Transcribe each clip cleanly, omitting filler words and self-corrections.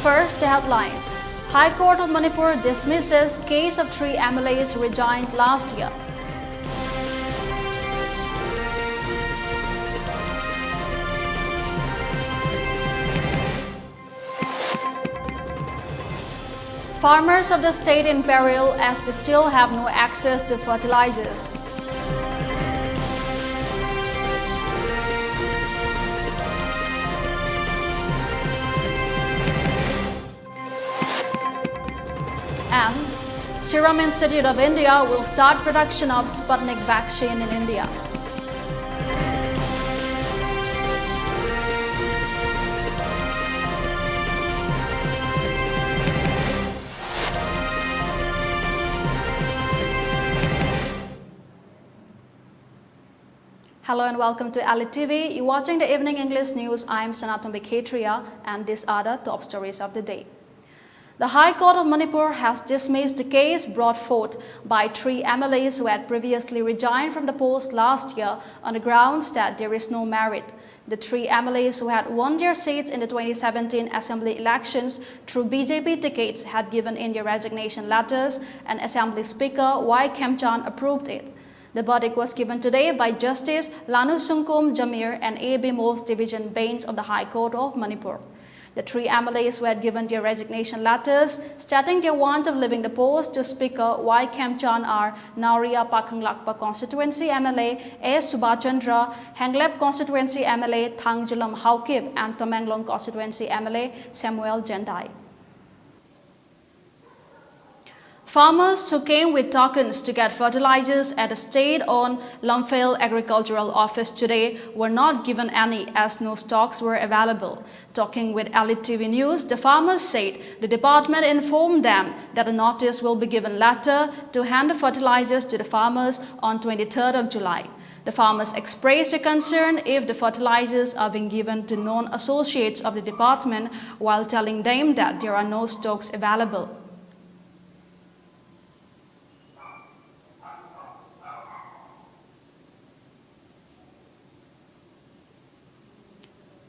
First, the headlines. High Court of Manipur dismisses case of 3 MLAs resigned last year. Farmers of the state in peril as they still have no access to fertilizers. And Serum Institute of India will start production of Sputnik vaccine in India. Hello and welcome to ELITETV. You're watching the Evening English News. I'm SANATOMBI and these are the top stories of the day. The High Court of Manipur has dismissed the case brought forth by 3 MLAs who had previously resigned from the post last year on the grounds that there is no merit. The 3 MLAs who had won their seats in the 2017 Assembly elections through BJP tickets had given in their resignation letters, and Assembly Speaker Y. Khemchan approved it. The verdict was given today by Justice Lanusungkum Jamir and A.B. Mo's Division Bench of the High Court of Manipur. The 3 MLAs who had given their resignation letters stating their want of leaving the post to Speaker Y. Khemchan are Nauria Pakhanglakpa Constituency MLA A. Subhachandra, Henglep Constituency MLA Thangjalam Haukip, and Tamenglong Constituency MLA Samuel Jendai. Farmers who came with tokens to get fertilizers at the state-owned Lumphale Agricultural Office today were not given any as no stocks were available. Talking with ELITETV News, the farmers said the department informed them that a notice will be given later to hand the fertilizers to the farmers on 23rd of July. The farmers expressed a concern if the fertilizers are being given to known associates of the department while telling them that there are no stocks available.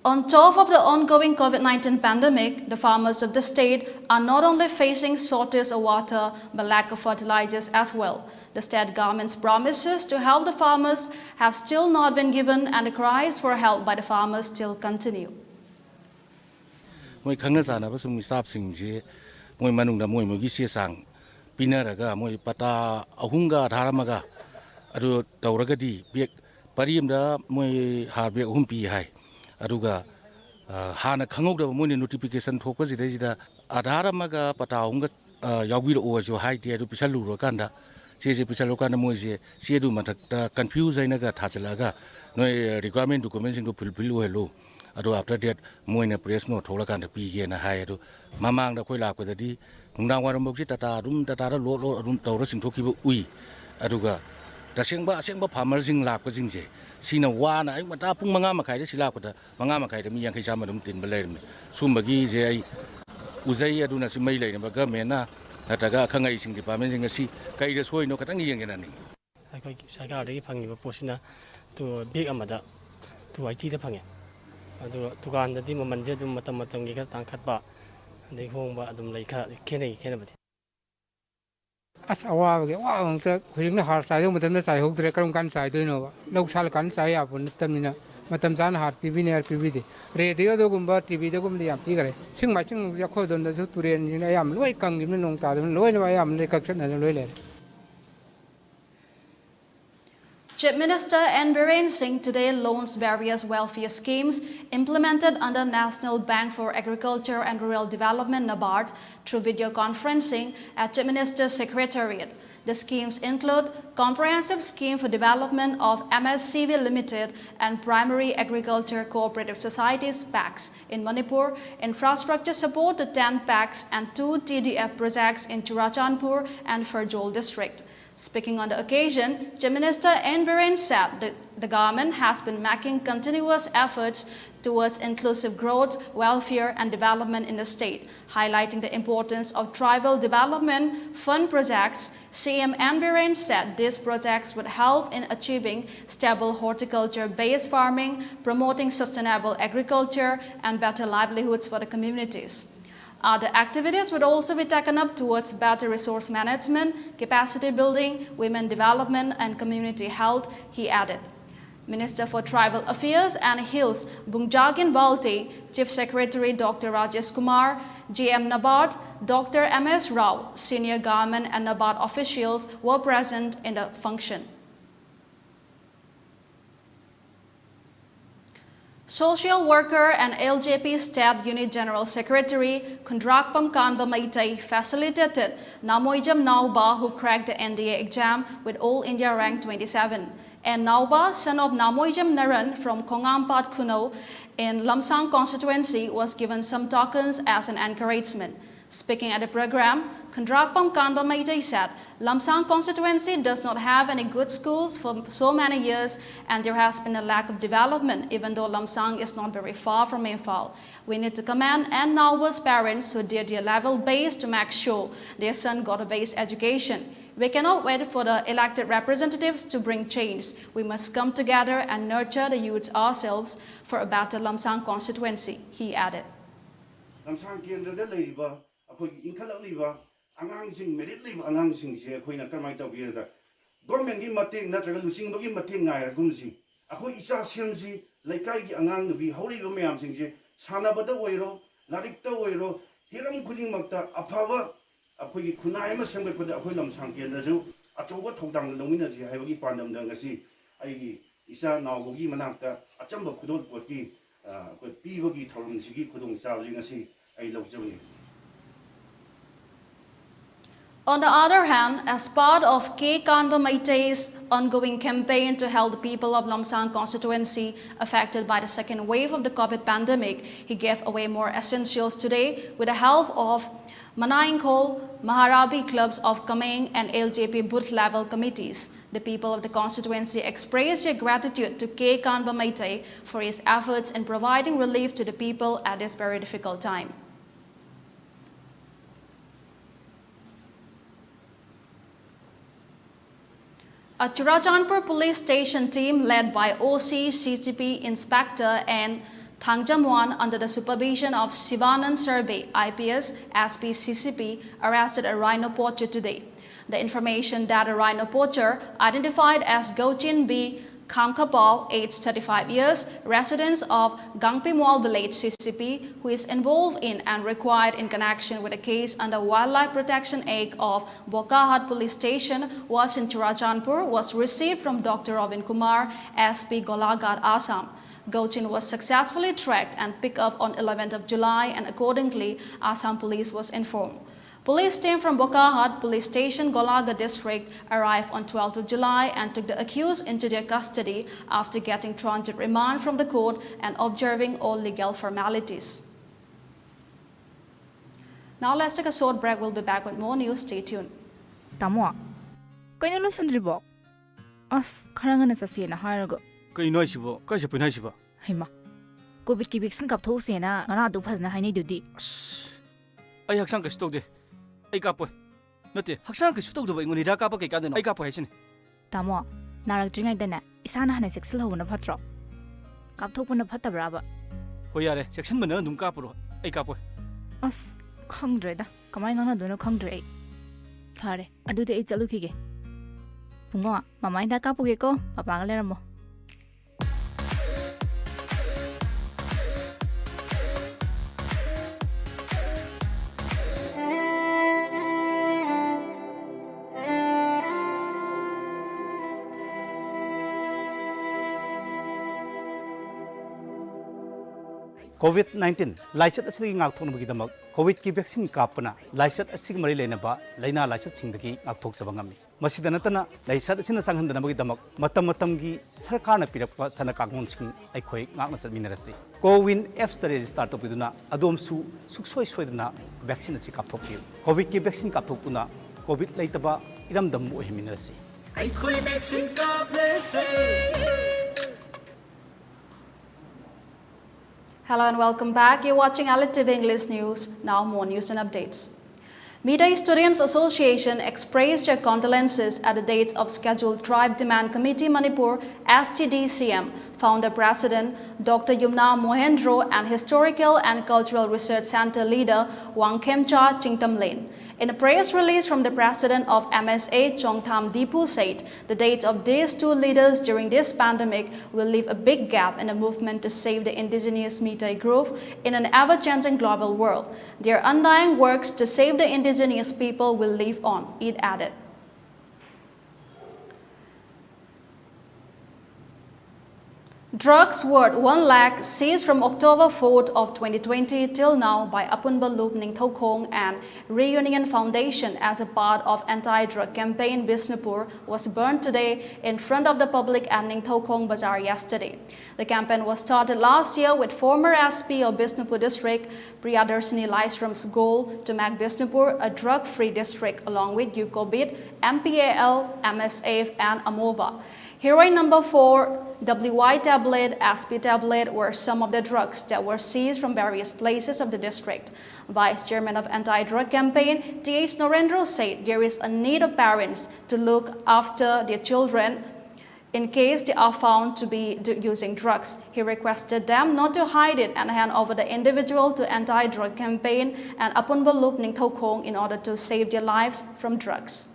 On top of the ongoing COVID-19 pandemic, the farmers of the state are not only facing shortage of water but lack of fertilizers as well. The state government's promises to help the farmers have still not been given, and the cries for help by the farmers still continue. Moi khangna sana ba sung staff sing je moi manung da moi gi se sang pinaraga moi pata ahunga dharamaga adu tawraga di bek parim da moi harbe humpi hai aduga hana khangok da moi notification thokpa jida jida adharamaga pata ahunga yawgi ro jo hai ti adu pisalu ro kanda je pisalu kanda moi je se du mathak ta confuse aina ga thachalaga noi requirement document sing do fulfill hello adu after that moi na press no thola kan pi ge na hai adu mamang da khoi lak pa di nungdang waram bok si tata ra lo rum tawra sing thoki bu ui aduga tasengba farmer sing lak pa jing je sina wa na ai mata pung manga makai da silak pa da manga makai da mi yang khai chama dum tin ba le sumbagi je ai uzai adu na si mai le na ba ga me na nataga khangai sing department sing si kai da soi no katang yeng ge na ni ai sarkar da gi phangi ba posina to big amada to IT da phangi adu tugan da di mamanje dum matam gi ka tangkhat ba dei hongba adum lei kha khenai ba as awa ge wa ang ta khuying na har sai matam na sai hok dire karam kan sai doi no lok sal kan sai a pun tamina matam jan har pb ne pb de radio do gum ba tv de gum de yam pi gare sing ma sing ya kho don da su turen ni na yam loi kang gi nong ta loi na yam le kak na loi le. Chief Minister N. Biren Singh today launched various welfare schemes implemented under National Bank for Agriculture and Rural Development (NABARD) through video conferencing at Chief Minister's Secretariat. The schemes include Comprehensive Scheme for Development of MSCV Limited and Primary Agriculture Cooperative Societies (PACS) in Manipur, infrastructure support to 10 PACS and 2 TDF projects in Churachandpur and Ferjol district. Speaking on the occasion, Chief Minister N. Biren said that the government has been making continuous efforts towards inclusive growth, welfare and development in the state, highlighting the importance of tribal development fund projects. CM N. Biren said these projects would help in achieving stable horticulture-based farming, promoting sustainable agriculture and better livelihoods for the communities. Other activities would also be taken up towards better resource management, capacity building, women development, and community health, he added. Minister for Tribal Affairs and Hills, Bungjagin Balte, Chief Secretary Dr. Rajesh Kumar, GM NABARD, Dr. MS Rao, senior government and NABARD officials were present in the function. Social worker and LJP State Unit General Secretary Kundrakpam Kanba Maitai facilitated Namoijam Nauba, who cracked the NDA exam with All India rank 27. And Nauba, son of Namoijam Naran from Kongampat Kuno in Lamsang constituency, was given some tokens as an encouragement. Speaking at the program, Kundrakpam Kanba Maitai said, Lamsang constituency does not have any good schools for so many years, and there has been a lack of development, even though Lamsang is not very far from Imphal. We need to commend and Nauba's parents who did their level base to make sure their son got a base education. We cannot wait for the elected representatives to bring change. We must come together and nurture the youth ourselves for a better Lamsang constituency, he added. Lamsang Kendra Leva, Inkala Leva, Angangsing, Merit Live Angangsing, Queen Akamata Virda. Government in Mating, Natural Lucing Bogin Mating, Gunzi. Ako Isa Simsi, Laikai Angang, be holy Romeam Sing, Sanabada Wero, Larikta Wero, Hiram Kuning Makta, Apava. Apoy kunay mas siyang pwede apoy Lamsang Kendra so atoba thogdang lomina si hayagi pandam dang kasi ay isa nawgogi manakta achamba kudol poti ko piwagi thawrung sigi kudong sawi ngasi ay lawjawni. On the other hand, as part of K. Kanba Maitai's ongoing campaign to help the people of Lamsang constituency affected by the second wave of the COVID pandemic, he gave away more essentials today with the help of Manaingkol, Maharabi clubs of Kameng and LJP booth level committees. The people of the constituency expressed their gratitude to K. Kanba Maitai for his efforts in providing relief to the people at this very difficult time. A Churachandpur police station team led by OC, CCP Inspector and Thangjamwan under the supervision of Sivanand Survey, IPS, SP CCP, arrested a rhino poacher today. The information that a rhino poacher, identified as Gochin B. Kamkapal, aged 35 years, resident of Gangpimwal village, CCP, who is involved in and required in connection with a case under Wildlife Protection Act of Bokahat Police Station, was in Churachandpur, was received from Dr. Robin Kumar, SP Golaghat, Assam. Gochin was successfully tracked and picked up on 11th of July, and accordingly, Assam police was informed. Police team from Bokahat Police Station, Golaghat district arrived on 12th of July and took the accused into their custody after getting transit remand from the court and observing all legal formalities. Now let's take a short break. We'll be back with more news. Stay tuned. Tamo, kaya no sandribo. As karangan na sa siya na harago. Kaya no sibo, kaya siya pinay sibo. Hima, COVID ki vaccine kap thos siya na ngana du phas na hai ni dudi. Ay haksang kasi tawde. Ay kapoy. Nati, haksang kasi tawde ba inguni da kapa kay kadano. Ay kapoy hasin. Tamo, narak dringai dana isana hana sexual ho na phatro. Kap thok na phatta braba. Hoyare, section mana dum kapuro. Ay kapoy. As khangdre da, kamai ngana du no khangdre. Phare, adu de chalu khige. Pungo, mamai da kapuge ko, papa ga leramo. COVID-19 lysate असि ngakthon bagi damak COVID ki vaccine kapna lysate असि mari lena ba laina lysate singdagi ngakthok sabangami masida natana lysate asina sanghandana bagi damak matam gi sarkarna pirakpa sana kangon sing aikhoi ngakna satminarasi Cowin apps ta register to piduna adom su suksoi soidana vaccine asi kapthok pi COVID ki vaccine kapthok tuna COVID laitaba iramdam mo himinarasi aikhoi vaccine kaplese. Hello and welcome back. You're watching ELITETV English News. Now more news and updates. Media Students Association expressed their condolences at the dates of scheduled Tribe Demand Committee Manipur STDCM founder president Dr. Yumna Mohendro and Historical and Cultural Research Center leader Wang Khemcha Chingtamlin. In a press release from the president of MSA, Chongtham Dipu said the dates of these two leaders during this pandemic will leave a big gap in the movement to save the indigenous Meitei group in an ever-changing global world. Their undying works to save the indigenous people will live on, it added. Drugs worth 1 lakh seized from October 4th of 2020 till now by Apunba Loop Ningthokong and Reunion Foundation as a part of anti-drug campaign Bisnupur was burned today in front of the public at Ningthokong Bazaar yesterday. The campaign was started last year with former SP of Bisnupur district Priyadarsini Laisram's goal to make Bisnupur a drug-free district along with UCOBIT, MPAL, MSAF and AMOBA. Heroin number 4, WY tablet, SP tablet were some of the drugs that were seized from various places of the district. Vice Chairman of Anti-Drug Campaign, T.H. Narendra said there is a need of parents to look after their children in case they are found to be using drugs. He requested them not to hide it and hand over the individual to Anti-Drug Campaign and Apunba Loop Ningthokong in order to save their lives from drugs.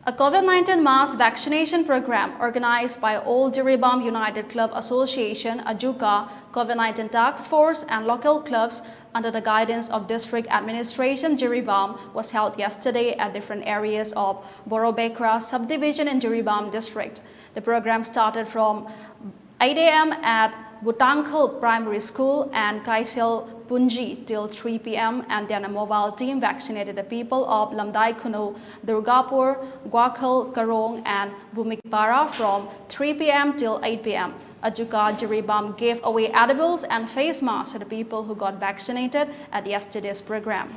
A COVID-19 mass vaccination program organized by Old Jiribam United Club Association, AJUCA, COVID-19 Task Force and local clubs under the guidance of District Administration Jiribam was held yesterday at different areas of Borobekra subdivision in Jiribam district. The program started from 8 a.m. at Butangkhal Primary School and Kaisel Punji till 3 p.m. and then a mobile team vaccinated the people of Lamdai Kuno, Durgapur, Gwakhal, Karong and Bumikpara from 3 p.m. till 8 p.m. Ajuka Jiribam gave away edibles and face masks to the people who got vaccinated at yesterday's program.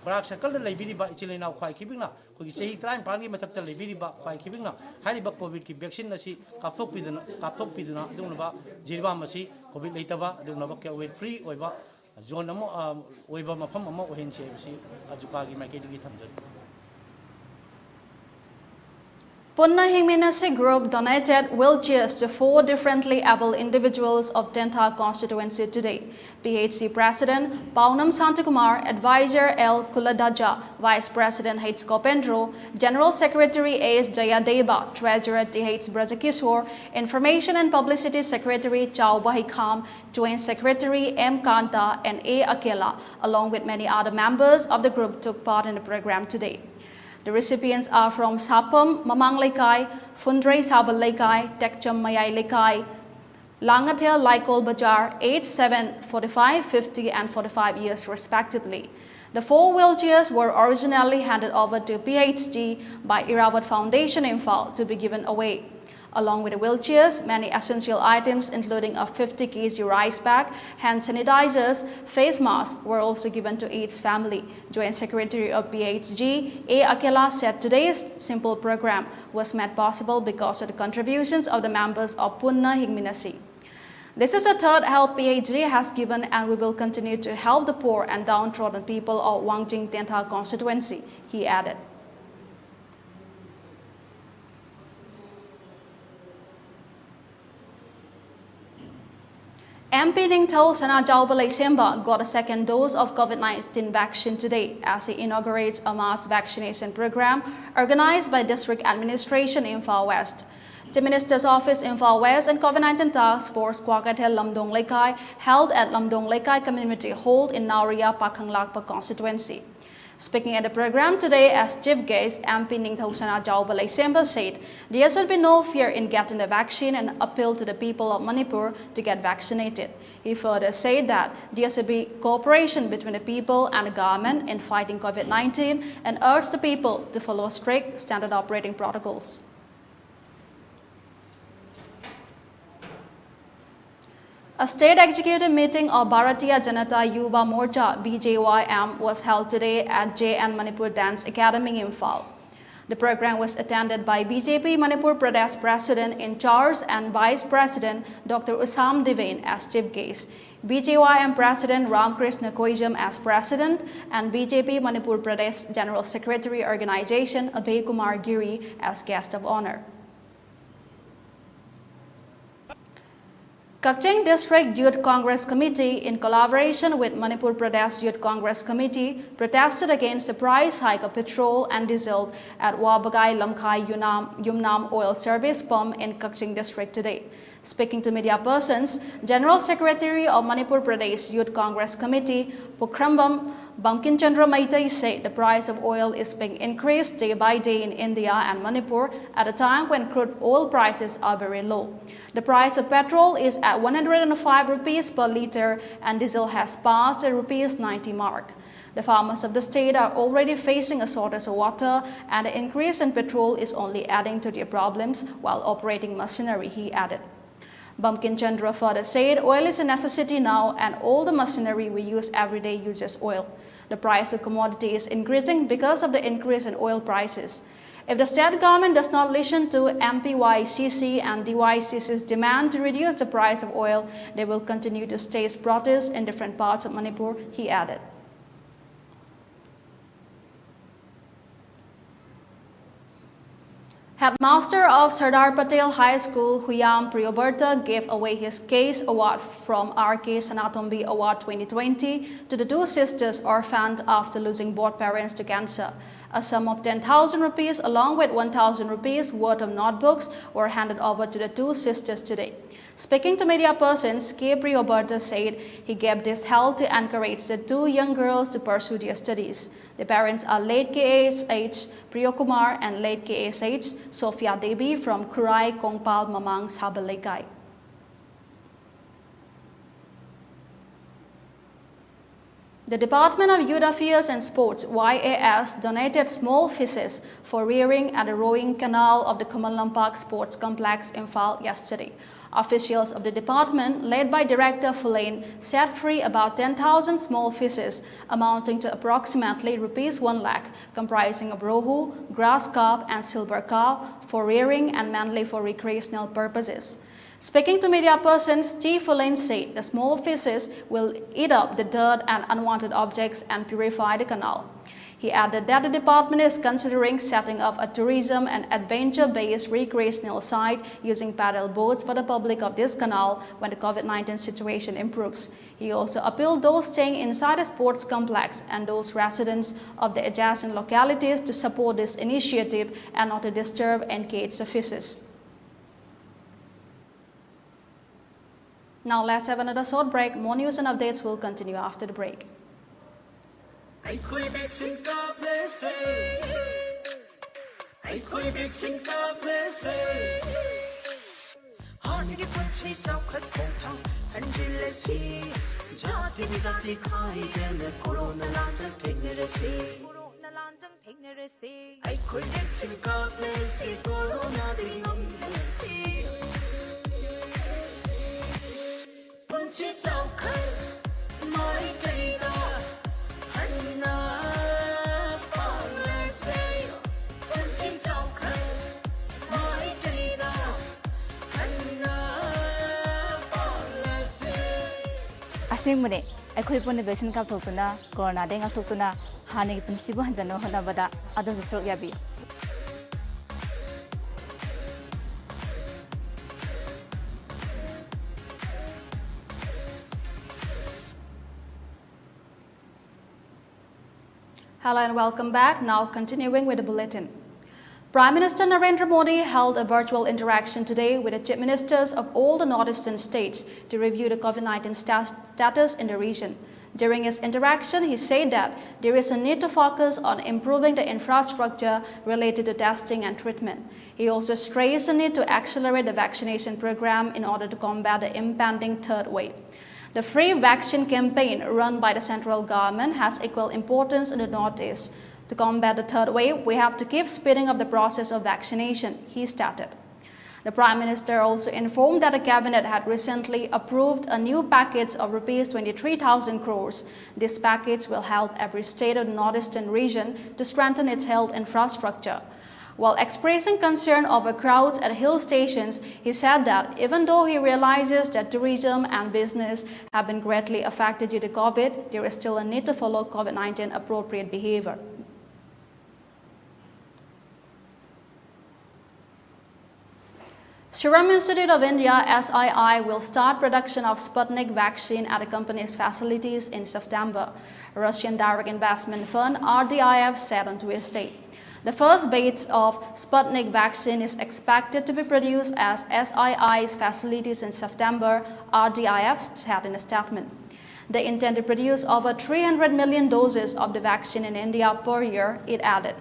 Korak circle the Liberiba Chilena Kwai Kibina, who is a time party method Liberiba Kwai Kibina, Hariba COVID vaccine, Nasi, Kaptopiduna, Dunaba, Jiribamasi, COVID Latava, Dunabaka with free over Zonamo, Weber Mapamo, Hensi, Ajukagi, Makati. Punna Hingminasi Group donated wheelchairs to 4 differently able individuals of Tenta constituency today. PHC President Paunam Santakumar, Advisor L. Kuladaja, Vice President H. Kopendro, General Secretary A.S. Jayadeva, Treasurer T.H. Brajakishore, Information and Publicity Secretary Chao Bahikam, Joint Secretary M. Kanta and A. Akela, along with many other members of the group took part in the program today. The recipients are from Sapam, Mamang Lekai, Fundre Sabal Lekai, Tekcham Mayai Lekai, Langatel Laikol Bajar, aged 7, 45, 50 and 45 years respectively. The 4 wheelchairs were originally handed over to PHG by Irawat Foundation Imphal to be given away. Along with the wheelchairs, many essential items including a 50 kg rice bag, hand sanitizers, face masks were also given to each family. Joint Secretary of PHG, A. Akela, said today's simple program was made possible because of the contributions of the members of Punna Hingminasi. This is the 3rd help PHG has given and we will continue to help the poor and downtrodden people of Wangjing Tenta constituency, he added. MP Ningtho Sanatombi got a 2nd dose of COVID-19 vaccine today as he inaugurates a mass vaccination program organized by District Administration Imphal West. The Minister's Office Imphal West and COVID-19 Task Force Kwakatel Lamdong Lekai held at Lamdong Lekai Community Hall in Nauria Pakhanglakpa constituency. Speaking at the program today as chief guest, MP Ningtho Sanatombi said there should be no fear in getting the vaccine and appealed to the people of Manipur to get vaccinated. He further said that there should be cooperation between the people and the government in fighting COVID-19 and urged the people to follow strict standard operating protocols. A state executive meeting of Bharatiya Janata Yuva Morcha BJYM was held today at JN Manipur Dance Academy in Imphal. The program was attended by BJP Manipur Pradesh President in charge and Vice President Dr. Usam Devane as chief guest. BJYM President Ramkrishna Koijam as President and BJP Manipur Pradesh General Secretary Organization Abhay Kumar Giri as guest of honor. Kakching District Youth Congress Committee, in collaboration with Manipur Pradesh Youth Congress Committee, protested against the price hike of petrol and diesel at Wabagai Lamkhai Yumnam Oil Service Pump in Kakching District today. Speaking to media persons, General Secretary of Manipur Pradesh Youth Congress Committee, Pukrambam Bankinchandra Maitai, said the price of oil is being increased day by day in India and Manipur at a time when crude oil prices are very low. The price of petrol is at 105 rupees per litre and diesel has passed the rupees 90 mark. The farmers of the state are already facing a shortage of water, and the increase in petrol is only adding to their problems while operating machinery, he added. Bamkin Chandra further said oil is a necessity now and all the machinery we use every day uses oil. The price of commodity is increasing because of the increase in oil prices. If the state government does not listen to MPYCC and DYCC's demand to reduce the price of oil, they will continue to stage protests in different parts of Manipur, he added. Headmaster of Sardar Patel High School, Huyam Priyoberta, gave away his case award from RK SANATOMBI Award 2020 to the two sisters orphaned after losing both parents to cancer. A sum of 10,000 rupees along with 1,000 rupees worth of notebooks were handed over to the two sisters today. Speaking to media persons, K. Priyoberta said he gave this help to encourage the two young girls to pursue their studies. The parents are late KSH Priyokumar and late KSH Sophia Devi from Kurai Kongpal Mamang Sabalekai. The Department of Youth Affairs and Sports (YAS) donated small fishes for rearing at the rowing canal of the Kumalampak Sports Complex in Imphal yesterday. Officials of the department, led by Director Fulane, set free about 10,000 small fishes amounting to approximately rupees 1 lakh, comprising of rohu, grass carp and silver carp for rearing and mainly for recreational purposes. Speaking to media persons, T. Fulane said the small fishes will eat up the dirt and unwanted objects and purify the canal. He added that the department is considering setting up a tourism and adventure-based recreational site using paddle boats for the public of this canal when the COVID-19 situation improves. He also appealed those staying inside the sports complex and those residents of the adjacent localities to support this initiative and not to disturb and cage the fishes. Now let's have another short break. More news and updates will continue after the break. Ai koi bek sin ka place ai koi bek sin ka place han ki punchi sau khat khong thang hanjil si jati bizati khai den corona lang chang thing ne se ai koi bek sin ka place corona ding si punchi sau khat mai kai da Asingmune, akhoi pone vaccine kap thokuna corona deng thokuna hani punsibu hanjano honabada adon srok yabi. Hello and welcome back. Now continuing with the bulletin. Prime Minister Narendra Modi held a virtual interaction today with the chief ministers of all the northeastern states to review the COVID-19 status in the region. During his interaction, he said that there is a need to focus on improving the infrastructure related to testing and treatment. He also stressed the need to accelerate the vaccination program in order to combat the impending third wave. The free vaccine campaign run by the central government has equal importance in the Northeast. To combat the third wave, we have to keep speeding up the process of vaccination, he stated. The Prime Minister also informed that the Cabinet had recently approved a new package of Rs 23,000 crores. This package will help every state of the Northeastern region to strengthen its health infrastructure. While expressing concern over crowds at hill stations, he said that even though he realizes that tourism and business have been greatly affected due to COVID, there is still a need to follow COVID-19 appropriate behavior. Serum Institute of India (SII) will start production of Sputnik vaccine at the company's facilities in September, Russian Direct Investment Fund (RDIF) said on Tuesday. The first batch of Sputnik vaccine is expected to be produced at SII's facilities in September, RDIF said in a statement. They intend to produce over 300 million doses of the vaccine in India per year, it added.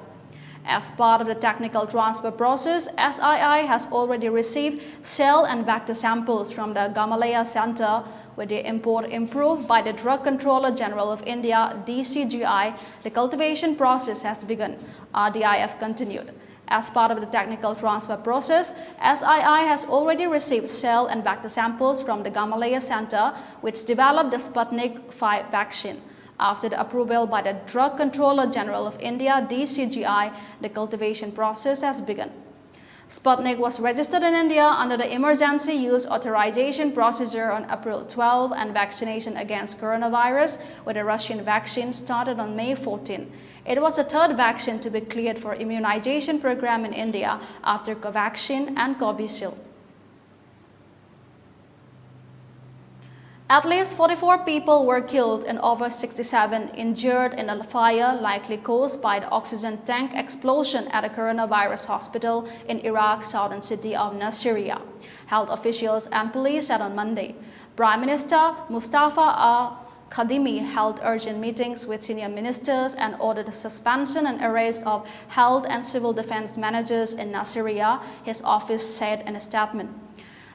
As part of the technical transfer process, SII has already received cell and vector samples from the Gamaleya Center, with the import improved by the Drug Controller General of India (DCGI). The cultivation process has begun, RDIF continued. As part of the technical transfer process, SII has already received cell and vector samples from the Gamaleya Center, which developed the Sputnik V vaccine. After the approval by the Drug Controller General of India (DCGI), the cultivation process has begun. Sputnik was registered in India under the Emergency Use Authorization procedure on April 12, and vaccination against coronavirus with the Russian vaccine started on May 14. It was the third vaccine to be cleared for immunization program in India after Covaxin and Covishield. At least 44 people were killed and over 67 injured in a fire likely caused by the oxygen tank explosion at a coronavirus hospital in Iraq's southern city of Nasiriyah, health officials and police said on Monday. Prime Minister Mustafa al-Kadhimi held urgent meetings with senior ministers and ordered the suspension and arrest of health and civil defense managers in Nasiriyah, his office said in a statement.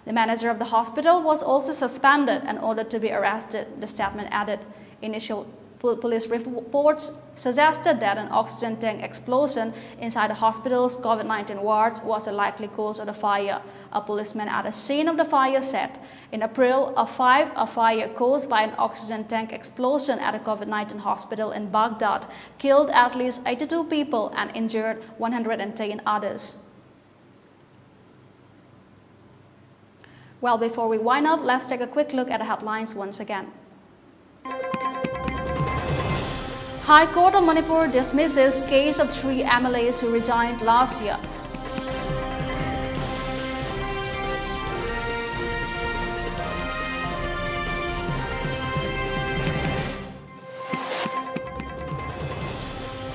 The manager of the hospital was also suspended and ordered to be arrested, the statement added. Initial police reports suggested that an oxygen tank explosion inside the hospital's COVID-19 wards was a likely cause of the fire. A policeman at the scene of the fire said. In April, a fire caused by an oxygen tank explosion at a COVID-19 hospital in Baghdad killed at least 82 people and injured 110 others. Well, before we wind up, let's take a quick look at the headlines once again. High Court of Manipur dismisses case of 3 MLAs who resigned last year.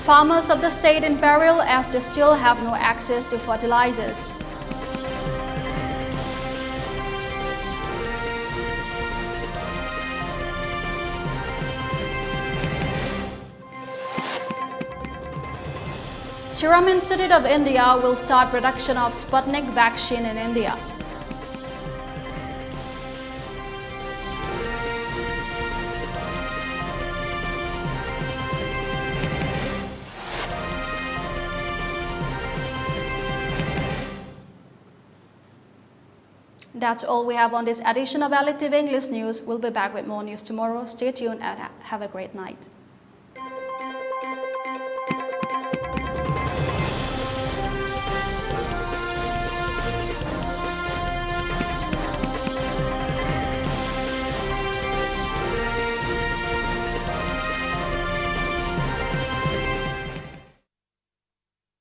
Farmers of the state in peril as they still have no access to fertilizers. Serum Institute of India will start production of Sputnik vaccine in India. That's all we have on this edition of ELITETV English News. We'll be back with more news tomorrow. Stay tuned and have a great night.